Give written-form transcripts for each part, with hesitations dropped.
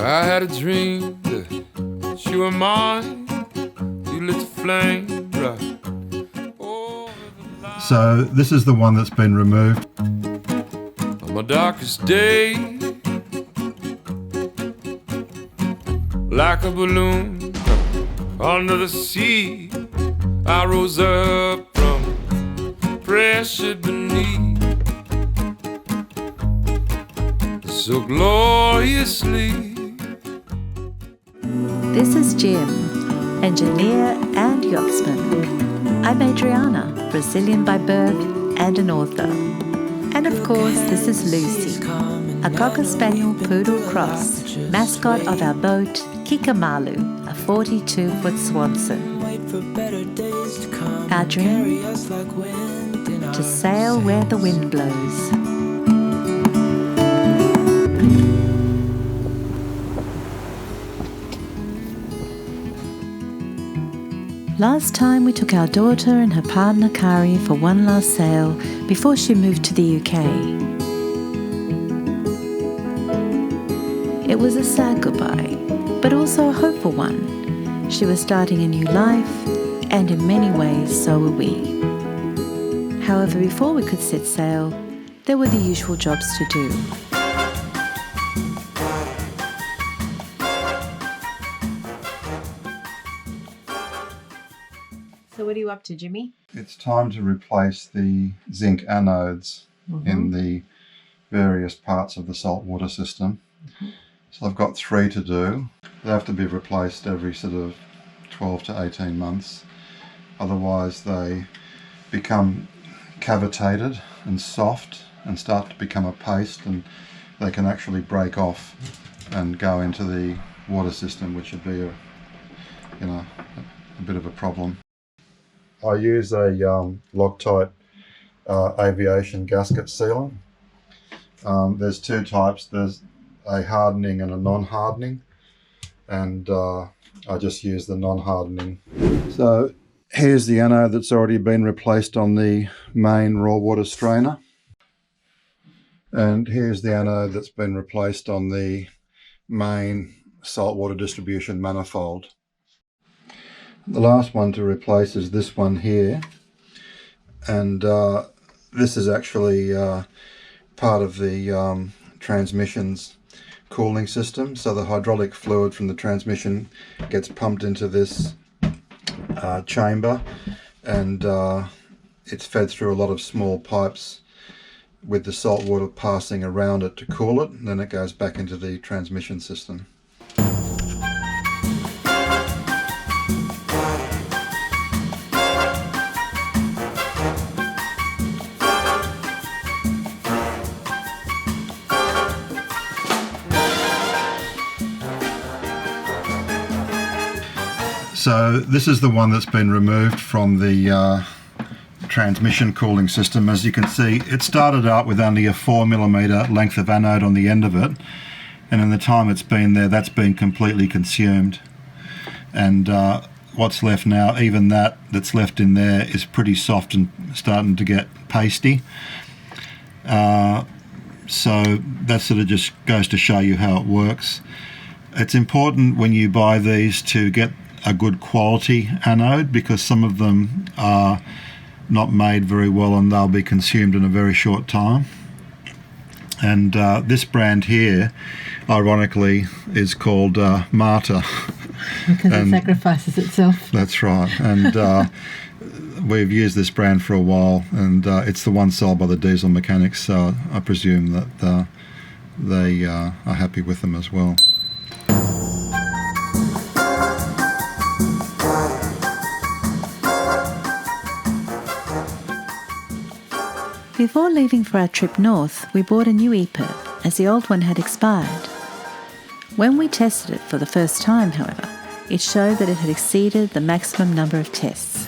I had a dream that you were mine. You lit the flame right over the line. So this is the one that's been removed. On my darkest day, like a balloon under the sea, I rose up from pressure beneath, so gloriously. This is Jim, engineer and yachtsman. I'm Adriana, Brazilian by birth and an author. And of course, this is Lucy, a Cocker Spaniel Poodle Cross, mascot of our boat, Kikamalu, a 42-foot Swanson. Our dream? To sail where the wind blows. Last time we took our daughter and her partner Kari for one last sail before she moved to the UK. It was a sad goodbye, but also a hopeful one. She was starting a new life, and in many ways so were we. However, before we could set sail, there were the usual jobs to do. So what are you up to, Jimmy? It's time to replace the zinc anodes in the various parts of the saltwater system. So I've got 3 to do. They have to be replaced every sort of 12 to 18 months. Otherwise they become cavitated and soft and start to become a paste, and they can actually break off and go into the water system, which would be a bit of a problem. I use a Loctite aviation gasket sealant. There's 2 types. There's a hardening and a non-hardening, and I just use the non-hardening. So here's the anode that's already been replaced on the main raw water strainer, and here's the anode that's been replaced on the main saltwater distribution manifold. The last one to replace is this one here, and this is actually part of the transmission's cooling system. So the hydraulic fluid from the transmission gets pumped into this chamber, and it's fed through a lot of small pipes with the salt water passing around it to cool it, and then it goes back into the transmission system. So this is the one that's been removed from the transmission cooling system. As you can see, it started out with only a 4mm length of anode on the end of it, and in the time it's been there, that's been completely consumed. And what's left now, even that's left in there, is pretty soft and starting to get pasty. So that sort of just goes to show you how it works. It's important when you buy these to get a good quality anode, because some of them are not made very well and they'll be consumed in a very short time. And this brand here, ironically, is called Marta. Because it sacrifices itself. That's right. And we've used this brand for a while, and it's the one sold by the diesel mechanics, so I presume that they are happy with them as well. Before leaving for our trip north, we bought a new EPIRB, as the old one had expired. When we tested it for the first time, however, it showed that it had exceeded the maximum number of tests.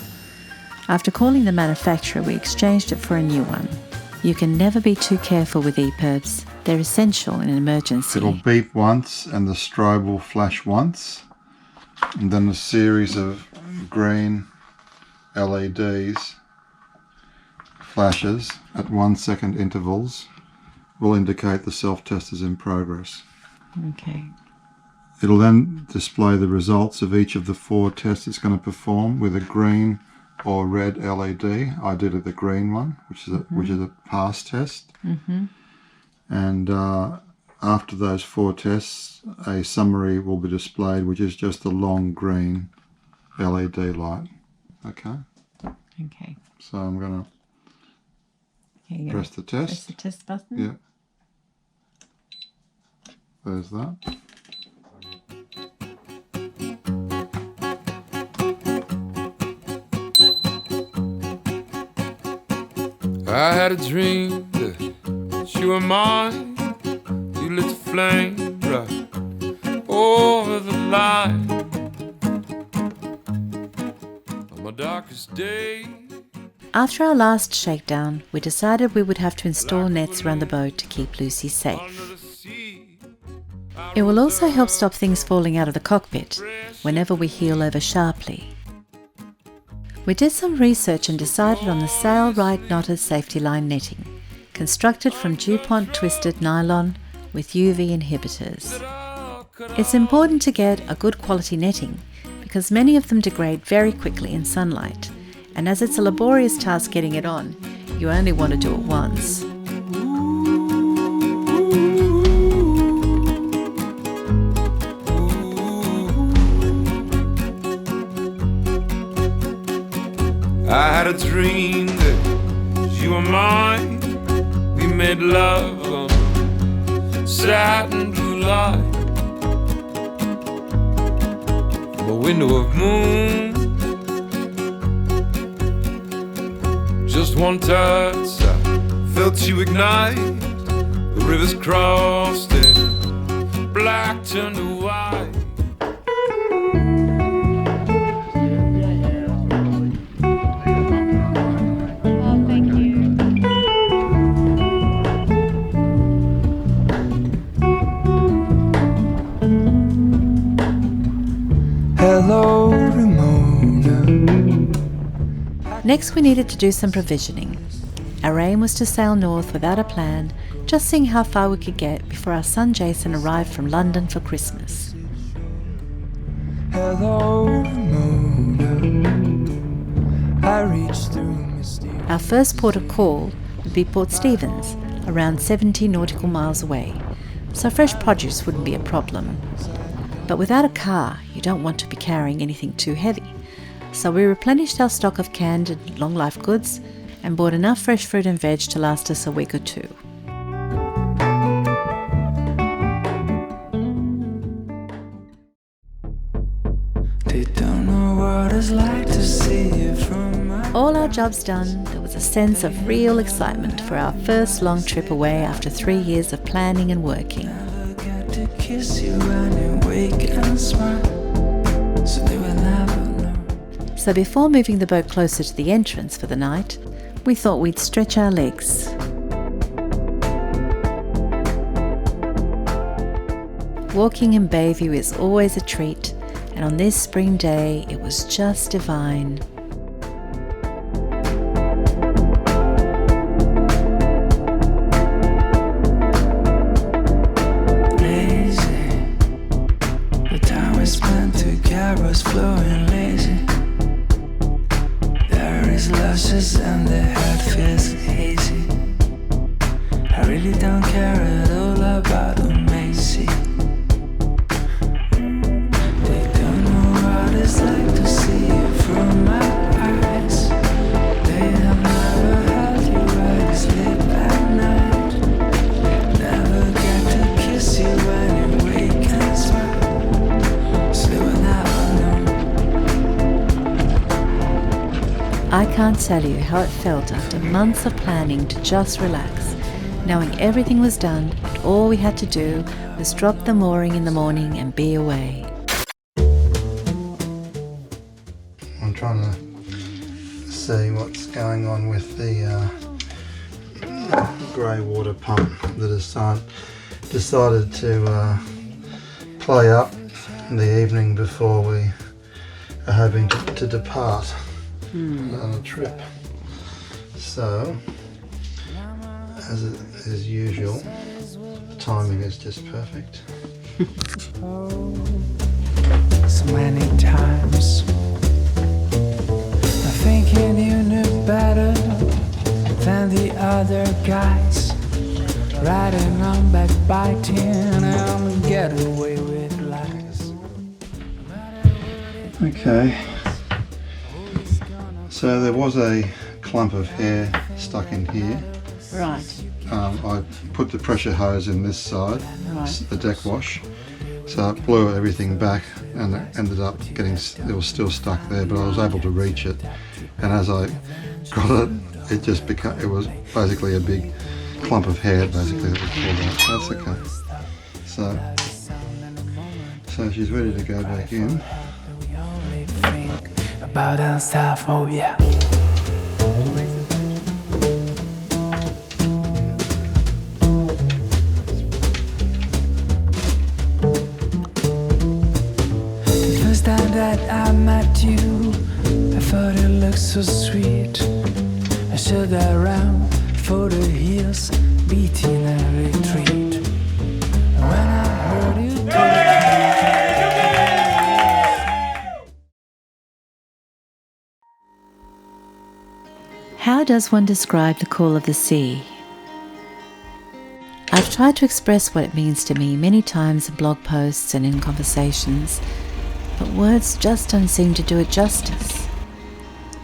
After calling the manufacturer, we exchanged it for a new one. You can never be too careful with EPIRBs. They're essential in an emergency. It'll beep once and the strobe will flash once, and then a series of green LEDs flashes at 1 second intervals will indicate the self-test is in progress. Okay. It'll then display the results of each of the 4 tests it's going to perform with a green or red LED. Ideally the green one, which is a pass test. And after those 4 tests, a summary will be displayed, which is just a long green LED light. Okay. Okay. So I'm going to press the test. Press the test button. Yeah. There's that. I had a dream that you were mine. You lit the flame right over the line. On my darkest day. After our last shakedown, we decided we would have to install nets around the boat to keep Lucy safe. It will also help stop things falling out of the cockpit whenever we heel over sharply. We did some research and decided on the sail right knotted safety line netting, constructed from DuPont twisted nylon with UV inhibitors. It's important to get a good quality netting because many of them degrade very quickly in sunlight, and as it's a laborious task getting it on, you only want to do it once. I had a dream that you were mine. We made love on satin blue light from a window of moon. Just one touch, I felt you ignite. The rivers crossed and black turned to white. Hello, Ramona. Next we needed to do some provisioning. Our aim was to sail north without a plan, just seeing how far we could get before our son Jason arrived from London for Christmas. Hello, Ramona. I reached through misty. Our first port of call would be Port Stephens, around 70 nautical miles away, so fresh produce wouldn't be a problem. But without a car, you don't want to be carrying anything too heavy. So we replenished our stock of canned and long-life goods and bought enough fresh fruit and veg to last us a week or 2. They don't know what it's like to see you from my... All our jobs done, there was a sense of real excitement for our first long trip away after 3 years of planning and working. Never get to kiss you when you wake and smile. So they will never know. So before moving the boat closer to the entrance for the night, we thought we'd stretch our legs. Walking in Bayview is always a treat, and on this spring day it was just divine. Lazy. The time we spent together was flowing lazy. There is luscious and the head feels hazy. I really don't care at all about who may see. They don't know what it's like to see you from my eyes. They have never held you where you sleep at night. Never get to kiss you when you wake and smile. So they will never know. I can't tell you how it felt after months of planning to just relax, knowing everything was done and all we had to do was drop the mooring in the morning and be away. I'm trying to see what's going on with the grey water pump that has decided to play up the evening before we are hoping to depart on a trip. So, as usual, the timing is just perfect. So many times thinking you knew better than the other guys, riding on backbiting and get away with lies. Okay, so there was a clump of hair stuck in here. Right. I put the pressure hose in this side, Right. the deck wash, so it blew everything back and it ended up getting, it was still stuck there, but I was able to reach it, and as I got it, it just became, it was basically a big clump of hair basically that was pulled out. That's okay. So she's ready to go back in. About that stuff, oh yeah. The first time that I met you, I thought it looked so sweet. I stood around for the heels, beating a retreat. And when I heard you How does one describe the call of the sea? I've tried to express what it means to me many times in blog posts and in conversations, but words just don't seem to do it justice.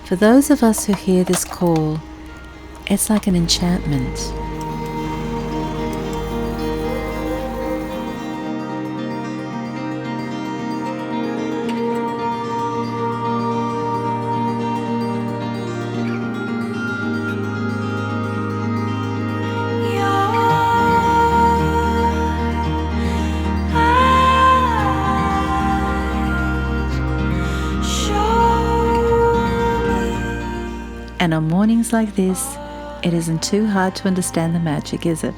For those of us who hear this call, it's like an enchantment. And on mornings like this, it isn't too hard to understand the magic, is it?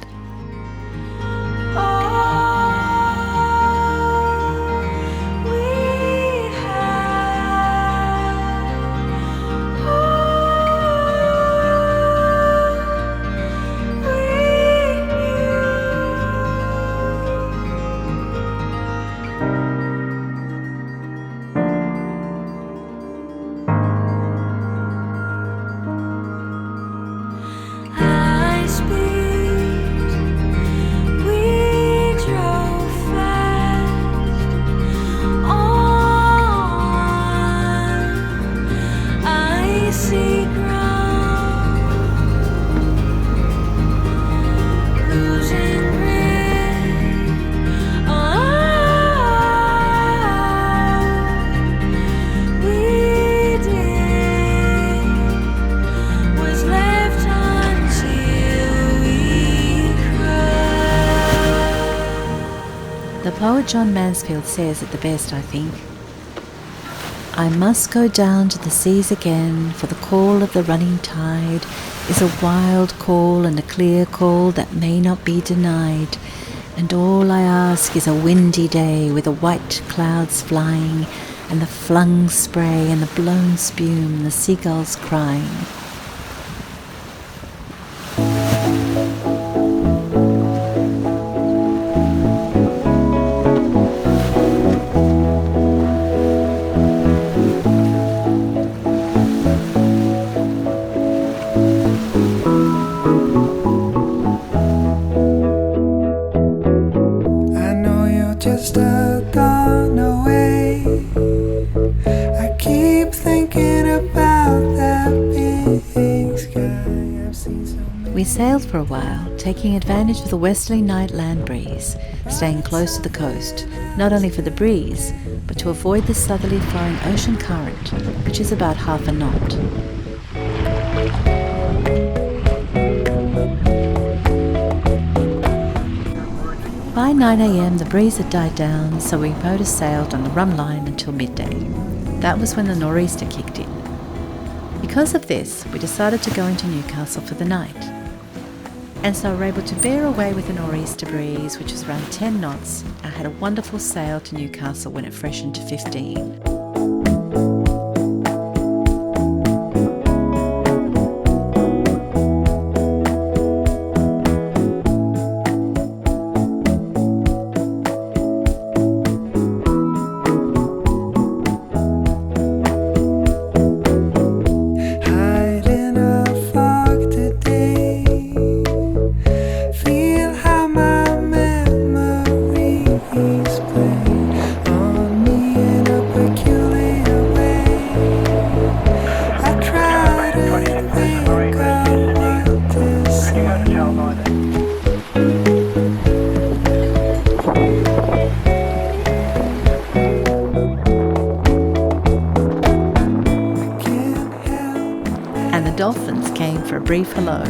The poet John Mansfield says it the best, I think. I must go down to the seas again, for the call of the running tide is a wild call and a clear call that may not be denied. And all I ask is a windy day with the white clouds flying and the flung spray and the blown spume and the seagulls crying. just gone away. I keep thinking about that big sky. I've seen so many. We sailed for a while, taking advantage of the westerly night land breeze, staying close to the coast, not only for the breeze, but to avoid the southerly flowing ocean current, which is about half a knot. By 9 a.m. the breeze had died down, so we motor sailed on the rum line until midday. That was when the nor'easter kicked in. Because of this, we decided to go into Newcastle for the night. And so we were able to bear away with the nor'easter breeze, which was around 10 knots, and had a wonderful sail to Newcastle when it freshened to 15. a brief hello.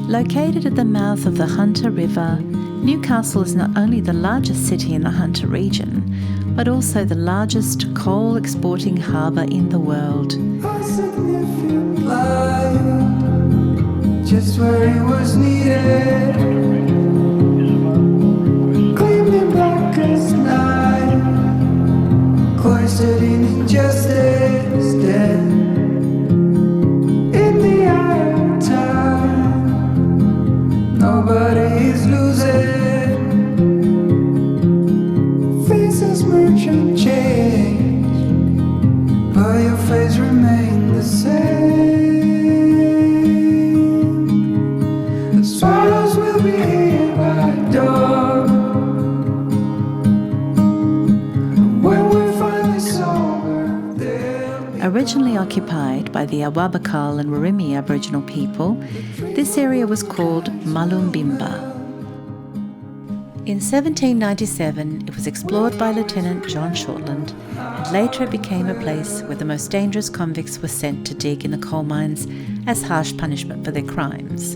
Located at the mouth of the Hunter River, Newcastle is not only the largest city in the Hunter region, but also the largest coal exporting harbour in the world. Just where it was needed, gleaming black as night, cloistered in injustice, dead in the eye of time. Nobody is losing, faces merchant change, but your face remains the same. Swallows will be here by dawn. When we're finally sober, Originally occupied by the Awabakal and Wirimi Aboriginal people, this area was called Malumbimba. In 1797, it was explored by Lieutenant John Shortland, and later it became a place where the most dangerous convicts were sent to dig in the coal mines as harsh punishment for their crimes.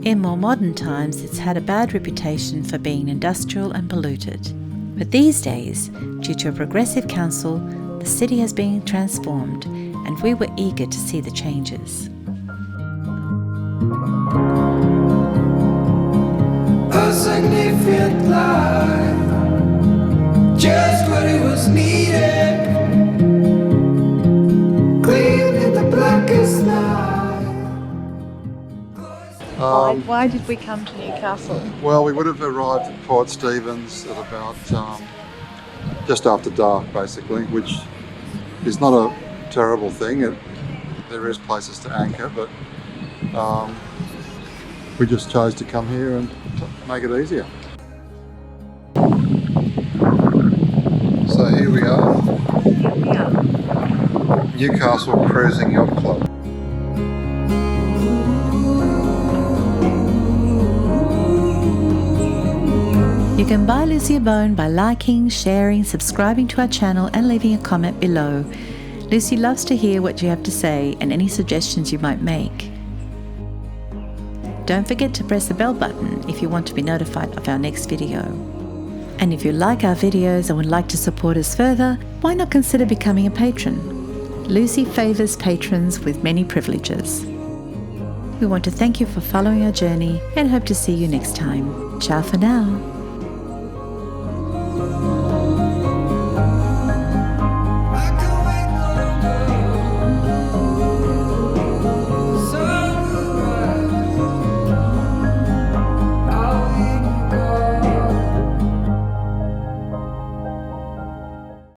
In more modern times, it's had a bad reputation for being industrial and polluted. But these days, due to a progressive council, the city has been transformed, and we were eager to see the changes. a significant life, just what it was needed, clean in the blackest night. Why did we come to Newcastle? Well, we would have arrived at Port Stephens at about just after dark, basically, which is not a terrible thing. There is places to anchor, but we just chose to come here and make it easier. So here we are, Newcastle Cruising Yacht Club. You can buy Lucy a bone by liking, sharing, subscribing to our channel and leaving a comment below. Lucy loves to hear what you have to say and any suggestions you might make. Don't forget to press the bell button if you want to be notified of our next video. And if you like our videos and would like to support us further, why not consider becoming a patron? Lucy favours patrons with many privileges. We want to thank you for following our journey and hope to see you next time. Ciao for now.